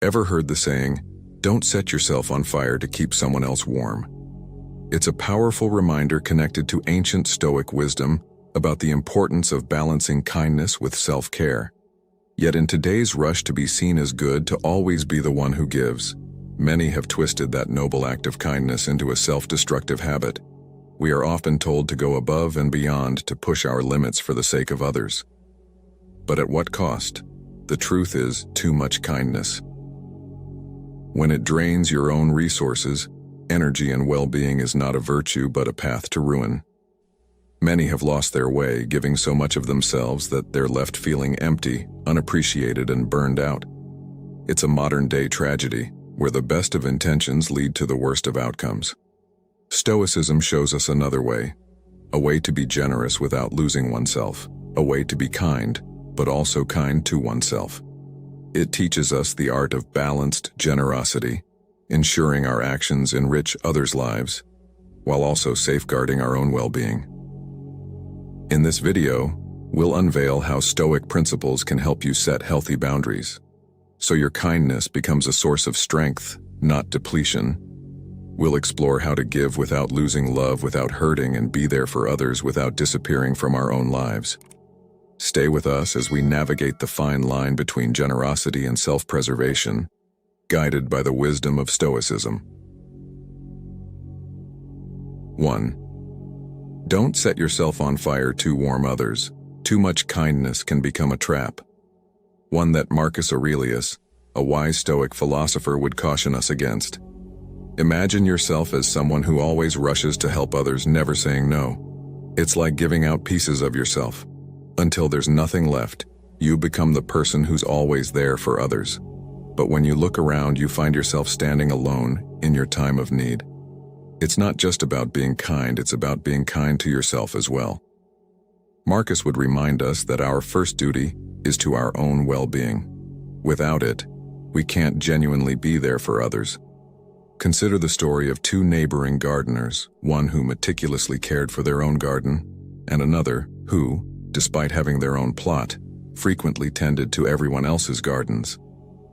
Ever heard the saying, "Don't set yourself on fire to keep someone else warm"? It's a powerful reminder connected to ancient Stoic wisdom about the importance of balancing kindness with self-care. Yet in today's rush to be seen as good, to always be the one who gives, many have twisted that noble act of kindness into a self-destructive habit. We are often told to go above and beyond, to push our limits for the sake of others. But at what cost? The truth is, too much kindness. When it drains your own resources, energy and well-being is not a virtue but a path to ruin. Many have lost their way, giving so much of themselves that they're left feeling empty, unappreciated, and burned out. It's a modern-day tragedy, where the best of intentions lead to the worst of outcomes. Stoicism shows us another way, a way to be generous without losing oneself, a way to be kind, but also kind to oneself. It teaches us the art of balanced generosity, ensuring our actions enrich others' lives, while also safeguarding our own well-being. In this video, we'll unveil how Stoic principles can help you set healthy boundaries, so your kindness becomes a source of strength, not depletion. We'll explore how to give without losing love, without hurting, and be there for others without disappearing from our own lives. Stay with us as we navigate the fine line between generosity and self-preservation, guided by the wisdom of Stoicism. 1. Don't set yourself on fire to warm others. Too much kindness can become a trap. One that Marcus Aurelius, a wise Stoic philosopher, would caution us against. Imagine yourself as someone who always rushes to help others, never saying no. It's like giving out pieces of yourself. Until there's nothing left, you become the person who's always there for others. But when you look around, you find yourself standing alone in your time of need. It's not just about being kind, it's about being kind to yourself as well. Marcus would remind us that our first duty is to our own well-being. Without it, we can't genuinely be there for others. Consider the story of two neighboring gardeners, one who meticulously cared for their own garden, and another who, despite having their own plot, frequently tended to everyone else's gardens.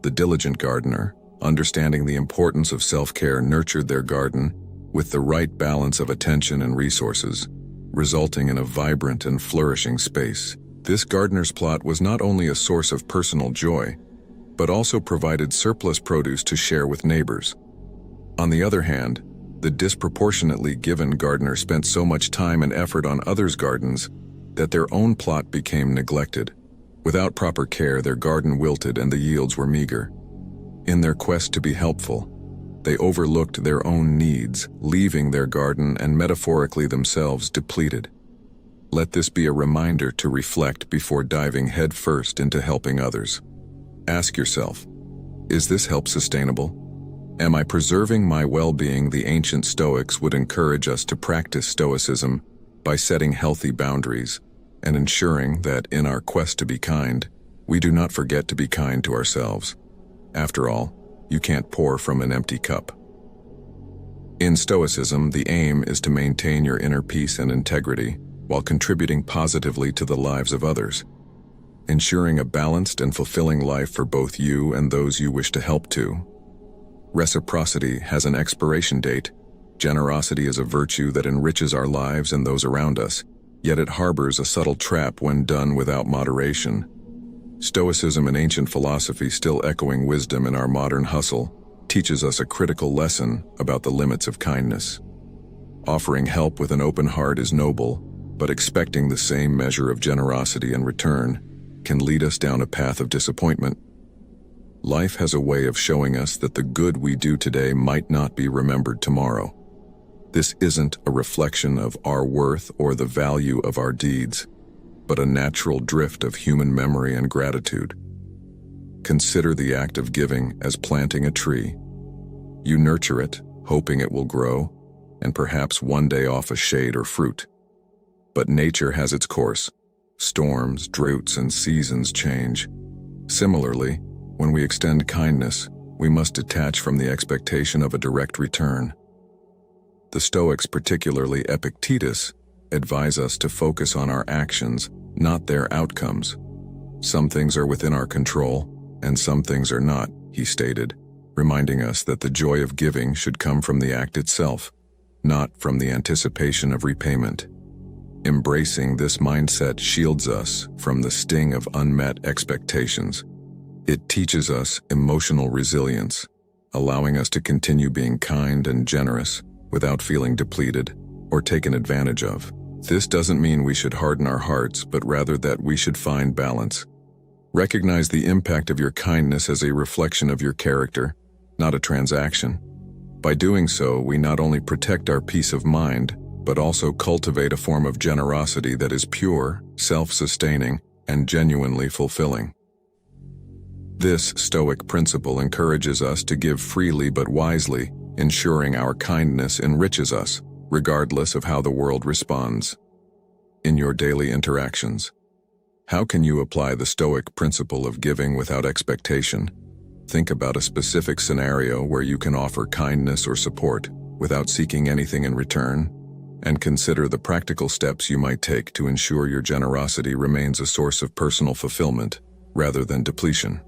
The diligent gardener, understanding the importance of self-care, nurtured their garden with the right balance of attention and resources, resulting in a vibrant and flourishing space. This gardener's plot was not only a source of personal joy, but also provided surplus produce to share with neighbors. On the other hand, the disproportionately given gardener spent so much time and effort on others' gardens that their own plot became neglected. Without proper care, their garden wilted and the yields were meager. In their quest to be helpful, they overlooked their own needs, leaving their garden and metaphorically themselves depleted. Let this be a reminder to reflect before diving headfirst into helping others. Ask yourself, is this help sustainable? Am I preserving my well-being? The ancient Stoics would encourage us to practice Stoicism by setting healthy boundaries and ensuring that in our quest to be kind, we do not forget to be kind to ourselves. After all, you can't pour from an empty cup. In Stoicism, the aim is to maintain your inner peace and integrity while contributing positively to the lives of others, ensuring a balanced and fulfilling life for both you and those you wish to help to. Reciprocity has an expiration date. Generosity is a virtue that enriches our lives and those around us, yet it harbors a subtle trap when done without moderation. Stoicism, an ancient philosophy still echoing wisdom in our modern hustle, teaches us a critical lesson about the limits of kindness. Offering help with an open heart is noble, but expecting the same measure of generosity in return can lead us down a path of disappointment. Life has a way of showing us that the good we do today might not be remembered tomorrow. This isn't a reflection of our worth or the value of our deeds, but a natural drift of human memory and gratitude. Consider the act of giving as planting a tree. You nurture it, hoping it will grow, and perhaps one day offer shade or fruit. But nature has its course. Storms, droughts, and seasons change. Similarly, when we extend kindness, we must detach from the expectation of a direct return. The Stoics, particularly Epictetus, advise us to focus on our actions, not their outcomes. Some things are within our control, and some things are not. he stated, reminding us that the joy of giving should come from the act itself, not from the anticipation of repayment. Embracing this mindset shields us from the sting of unmet expectations. It teaches us emotional resilience, allowing us to continue being kind and generous without feeling depleted or taken advantage of. This doesn't mean we should harden our hearts, but rather that we should find balance. Recognize the impact of your kindness as a reflection of your character, not a transaction. By doing so, we not only protect our peace of mind, but also cultivate a form of generosity that is pure, self-sustaining, and genuinely fulfilling. This Stoic principle encourages us to give freely but wisely, ensuring our kindness enriches us, regardless of how the world responds. In your daily interactions, how can you apply the Stoic principle of giving without expectation? Think about a specific scenario where you can offer kindness or support without seeking anything in return, and consider the practical steps you might take to ensure your generosity remains a source of personal fulfillment rather than depletion.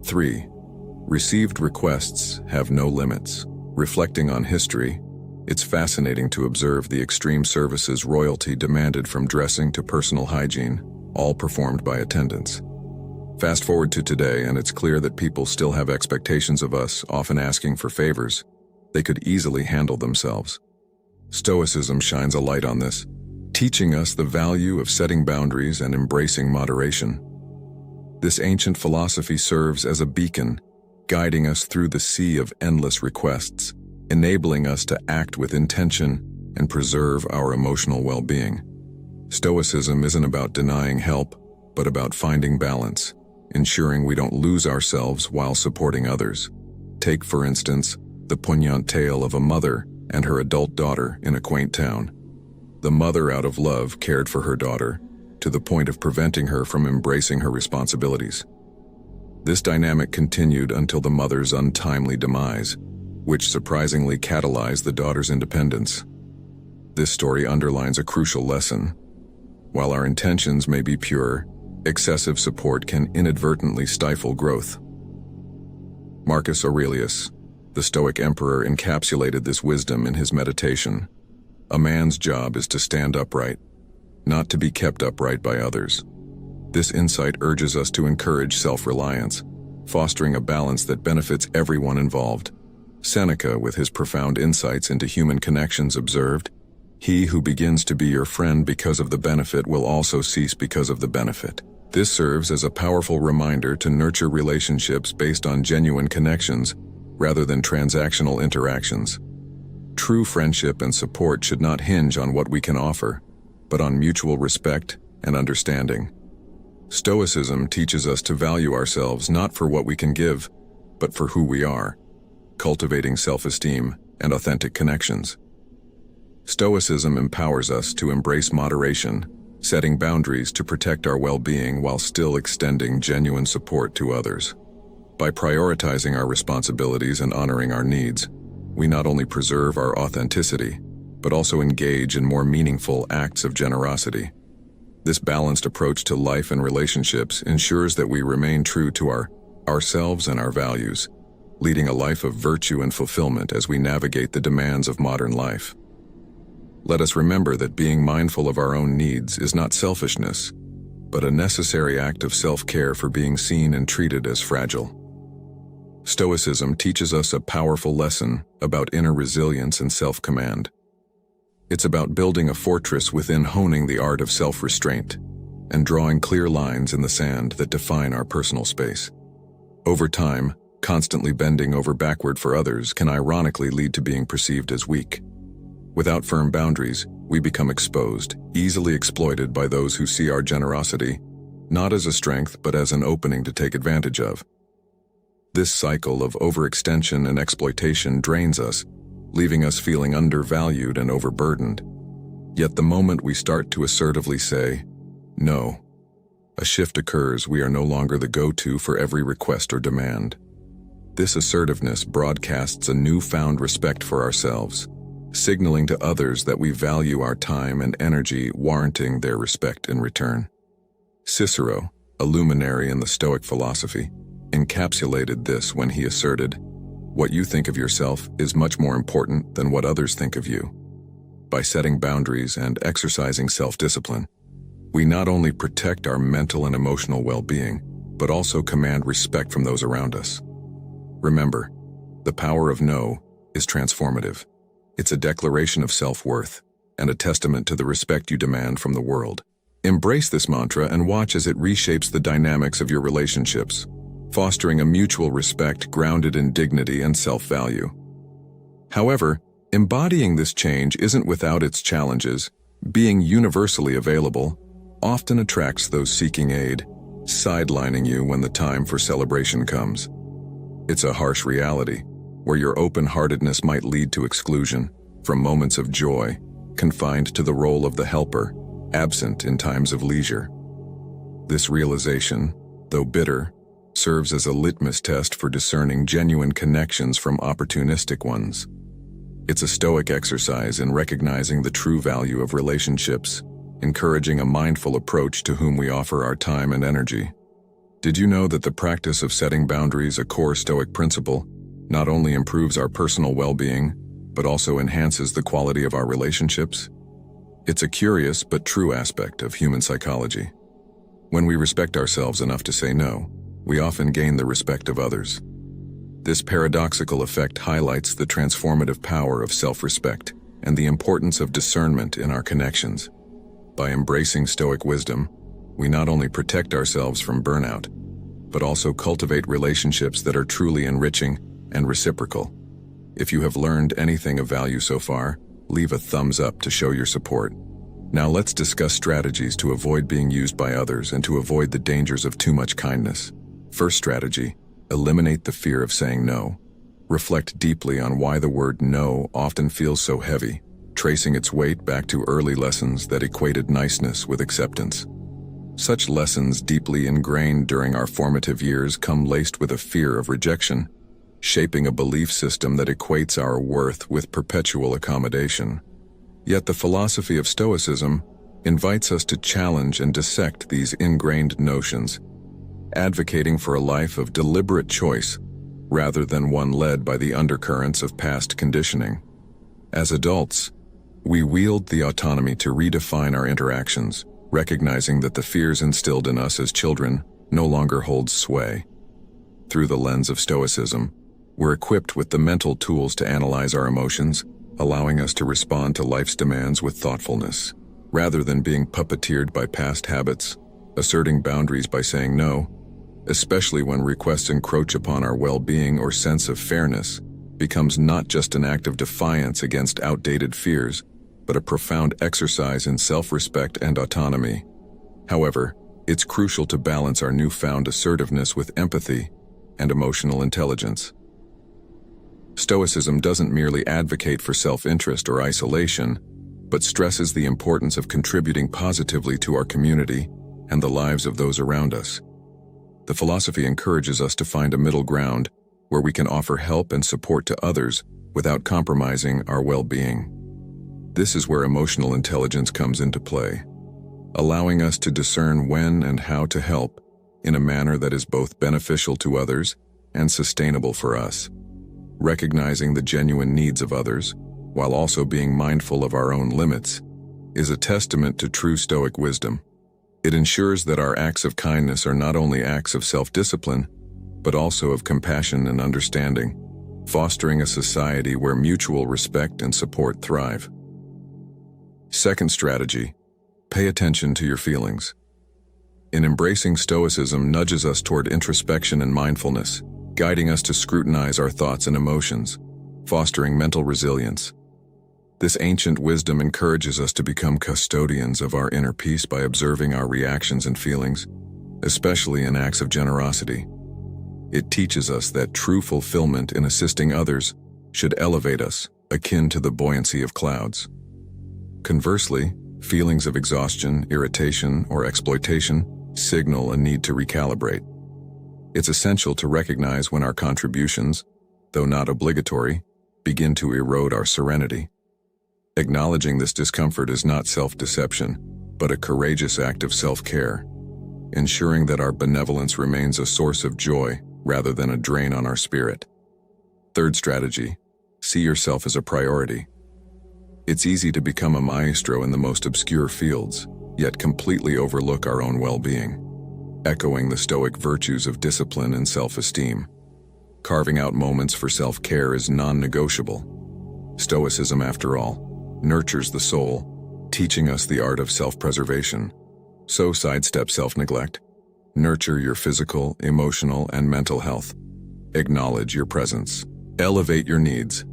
3. Received requests have no limits. Reflecting on history, it's fascinating to observe the extreme services royalty demanded, from dressing to personal hygiene, all performed by attendants. Fast forward to today, and it's clear that people still have expectations of us, often asking for favors they could easily handle themselves. Stoicism shines a light on this, teaching us the value of setting boundaries and embracing moderation. This ancient philosophy serves as a beacon, guiding us through the sea of endless requests, enabling us to act with intention and preserve our emotional well-being. Stoicism isn't about denying help, but about finding balance, ensuring we don't lose ourselves while supporting others. Take, for instance, the poignant tale of a mother and her adult daughter in a quaint town. The mother, out of love, cared for her daughter, to the point of preventing her from embracing her responsibilities. This dynamic continued until the mother's untimely demise, which surprisingly catalyzed the daughter's independence. This story underlines a crucial lesson. While our intentions may be pure, excessive support can inadvertently stifle growth. Marcus Aurelius, the Stoic emperor, encapsulated this wisdom in his meditation. A man's job is to stand upright, not to be kept upright by others. This insight urges us to encourage self-reliance, fostering a balance that benefits everyone involved. Seneca, with his profound insights into human connections, observed, "He who begins to be your friend because of the benefit will also cease because of the benefit." This serves as a powerful reminder to nurture relationships based on genuine connections rather than transactional interactions. True friendship and support should not hinge on what we can offer, but on mutual respect and understanding. Stoicism teaches us to value ourselves not for what we can give, but for who we are, cultivating self-esteem and authentic connections. Stoicism empowers us to embrace moderation, setting boundaries to protect our well-being while still extending genuine support to others. By prioritizing our responsibilities and honoring our needs, we not only preserve our authenticity, but also engage in more meaningful acts of generosity. This balanced approach to life and relationships ensures that we remain true to ourselves and our values, leading a life of virtue and fulfillment as we navigate the demands of modern life. Let us remember that being mindful of our own needs is not selfishness, but a necessary act of self-care for being seen and treated as fragile. Stoicism teaches us a powerful lesson about inner resilience and self-command. It's about building a fortress within, honing the art of self-restraint, and drawing clear lines in the sand that define our personal space. Over time, constantly bending over backward for others can ironically lead to being perceived as weak. Without firm boundaries, we become exposed, easily exploited by those who see our generosity not as a strength but as an opening to take advantage of. This cycle of overextension and exploitation drains us, leaving us feeling undervalued and overburdened. Yet the moment we start to assertively say, "No," a shift occurs. We are no longer the go-to for every request or demand. This assertiveness broadcasts a newfound respect for ourselves, signaling to others that we value our time and energy, warranting their respect in return. Cicero, a luminary in the Stoic philosophy, encapsulated this when he asserted, "What you think of yourself is much more important than what others think of you." By setting boundaries and exercising self-discipline, we not only protect our mental and emotional well-being, but also command respect from those around us. Remember, the power of no is transformative. It's a declaration of self-worth and a testament to the respect you demand from the world. Embrace this mantra and watch as it reshapes the dynamics of your relationships, fostering a mutual respect grounded in dignity and self-value. However, embodying this change isn't without its challenges. Being universally available often attracts those seeking aid, sidelining you when the time for celebration comes. It's a harsh reality, where your open-heartedness might lead to exclusion from moments of joy, confined to the role of the helper, absent in times of leisure. This realization, though bitter, serves as a litmus test for discerning genuine connections from opportunistic ones. It's a stoic exercise in recognizing the true value of relationships, encouraging a mindful approach to whom we offer our time and energy. Did you know that the practice of setting boundaries, a core Stoic principle, not only improves our personal well-being, but also enhances the quality of our relationships? It's a curious but true aspect of human psychology. When we respect ourselves enough to say no, we often gain the respect of others. This paradoxical effect highlights the transformative power of self-respect and the importance of discernment in our connections. By embracing Stoic wisdom, we not only protect ourselves from burnout, but also cultivate relationships that are truly enriching and reciprocal. If you have learned anything of value so far, leave a thumbs up to show your support. Now let's discuss strategies to avoid being used by others and to avoid the dangers of too much kindness. First strategy, eliminate the fear of saying no. Reflect deeply on why the word no often feels so heavy, tracing its weight back to early lessons that equated niceness with acceptance. Such lessons, deeply ingrained during our formative years, come laced with a fear of rejection, shaping a belief system that equates our worth with perpetual accommodation. Yet the philosophy of Stoicism invites us to challenge and dissect these ingrained notions, advocating for a life of deliberate choice rather than one led by the undercurrents of past conditioning. As adults, we wield the autonomy to redefine our interactions, recognizing that the fears instilled in us as children no longer hold sway. Through the lens of Stoicism, we're equipped with the mental tools to analyze our emotions, allowing us to respond to life's demands with thoughtfulness. Rather than being puppeteered by past habits, asserting boundaries by saying no, especially when requests encroach upon our well-being or sense of fairness, becomes not just an act of defiance against outdated fears, but a profound exercise in self-respect and autonomy. However, it's crucial to balance our newfound assertiveness with empathy and emotional intelligence. Stoicism doesn't merely advocate for self-interest or isolation, but stresses the importance of contributing positively to our community and the lives of those around us. The philosophy encourages us to find a middle ground where we can offer help and support to others without compromising our well-being. This is where emotional intelligence comes into play, allowing us to discern when and how to help in a manner that is both beneficial to others and sustainable for us. Recognizing the genuine needs of others, while also being mindful of our own limits, is a testament to true Stoic wisdom. It ensures that our acts of kindness are not only acts of self-discipline, but also of compassion and understanding, fostering a society where mutual respect and support thrive. Second strategy, pay attention to your feelings. In embracing Stoicism nudges us toward introspection and mindfulness, guiding us to scrutinize our thoughts and emotions, fostering mental resilience. This ancient wisdom encourages us to become custodians of our inner peace by observing our reactions and feelings, especially in acts of generosity. It teaches us that true fulfillment in assisting others should elevate us, akin to the buoyancy of clouds. Conversely, feelings of exhaustion, irritation, or exploitation signal a need to recalibrate. It's essential to recognize when our contributions, though not obligatory, begin to erode our serenity. Acknowledging this discomfort is not self-deception, but a courageous act of self-care, ensuring that our benevolence remains a source of joy rather than a drain on our spirit. Third strategy, see yourself as a priority. It's easy to become a maestro in the most obscure fields, yet completely overlook our own well-being, echoing the Stoic virtues of discipline and self-esteem. Carving out moments for self-care is non-negotiable. Stoicism, after all, nurtures the soul, teaching us the art of self-preservation. So sidestep self-neglect. Nurture your physical, emotional, and mental health. Acknowledge your presence. Elevate your needs.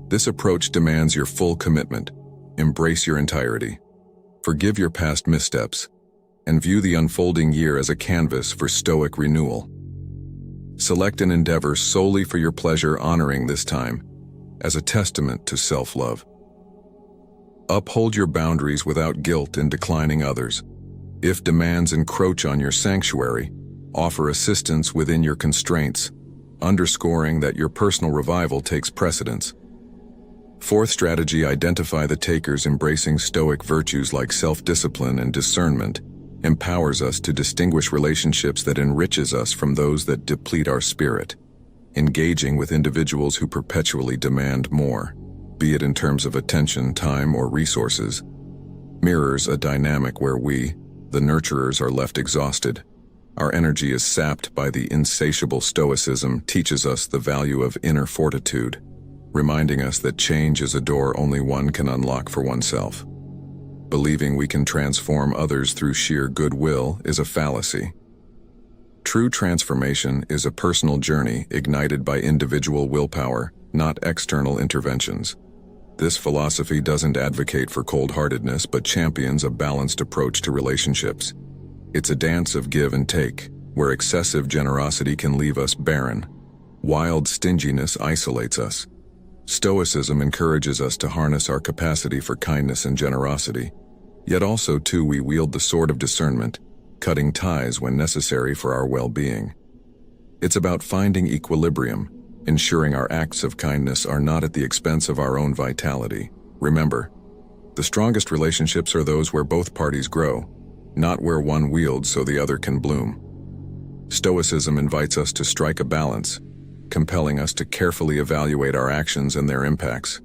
This approach demands your full commitment. Embrace your entirety. Forgive your past missteps, and view the unfolding year as a canvas for Stoic renewal. Select an endeavor solely for your pleasure, honoring this time as a testament to self-love. Uphold your boundaries without guilt in declining others. If demands encroach on your sanctuary, offer assistance within your constraints, underscoring that your personal revival takes precedence. Fourth strategy, identify the takers. Embracing Stoic virtues like self-discipline and discernment empowers us to distinguish relationships that enriches us from those that deplete our spirit. Engaging with individuals who perpetually demand more, be it in terms of attention, time, or resources, mirrors a dynamic where we, the nurturers, are left exhausted. Our energy is sapped by the insatiable Stoicism teaches us the value of inner fortitude, reminding us that change is a door only one can unlock for oneself. Believing we can transform others through sheer goodwill is a fallacy. True transformation is a personal journey ignited by individual willpower, not external interventions. This philosophy doesn't advocate for cold-heartedness but champions a balanced approach to relationships. It's a dance of give and take, where excessive generosity can leave us barren. Wild stinginess isolates us. Stoicism encourages us to harness our capacity for kindness and generosity, yet also too we wield the sword of discernment, cutting ties when necessary for our well-being. It's about finding equilibrium, ensuring our acts of kindness are not at the expense of our own vitality. Remember, the strongest relationships are those where both parties grow, not where one wields so the other can bloom. Stoicism invites us to strike a balance, compelling us to carefully evaluate our actions and their impacts.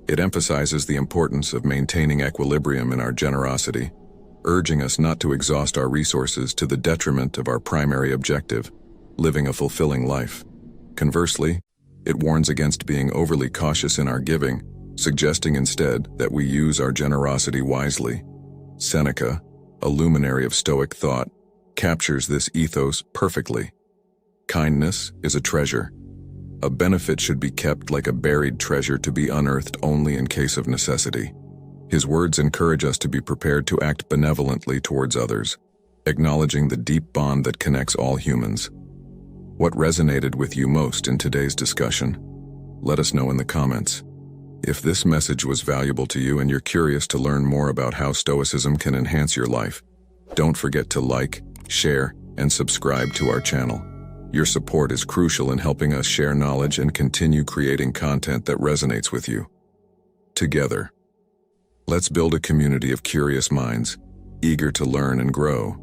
It emphasizes the importance of maintaining equilibrium in our generosity, urging us not to exhaust our resources to the detriment of our primary objective, living a fulfilling life. Conversely, it warns against being overly cautious in our giving, suggesting instead that we use our generosity wisely. Seneca, a luminary of Stoic thought, captures this ethos perfectly. Kindness is a treasure. A benefit should be kept like a buried treasure to be unearthed only in case of necessity. His words encourage us to be prepared to act benevolently towards others, acknowledging the deep bond that connects all humans. What resonated with you most in today's discussion? Let us know in the comments. If this message was valuable to you and you're curious to learn more about how Stoicism can enhance your life, don't forget to like, share, and subscribe to our channel. Your support is crucial in helping us share knowledge and continue creating content that resonates with you. Together, let's build a community of curious minds, eager to learn and grow.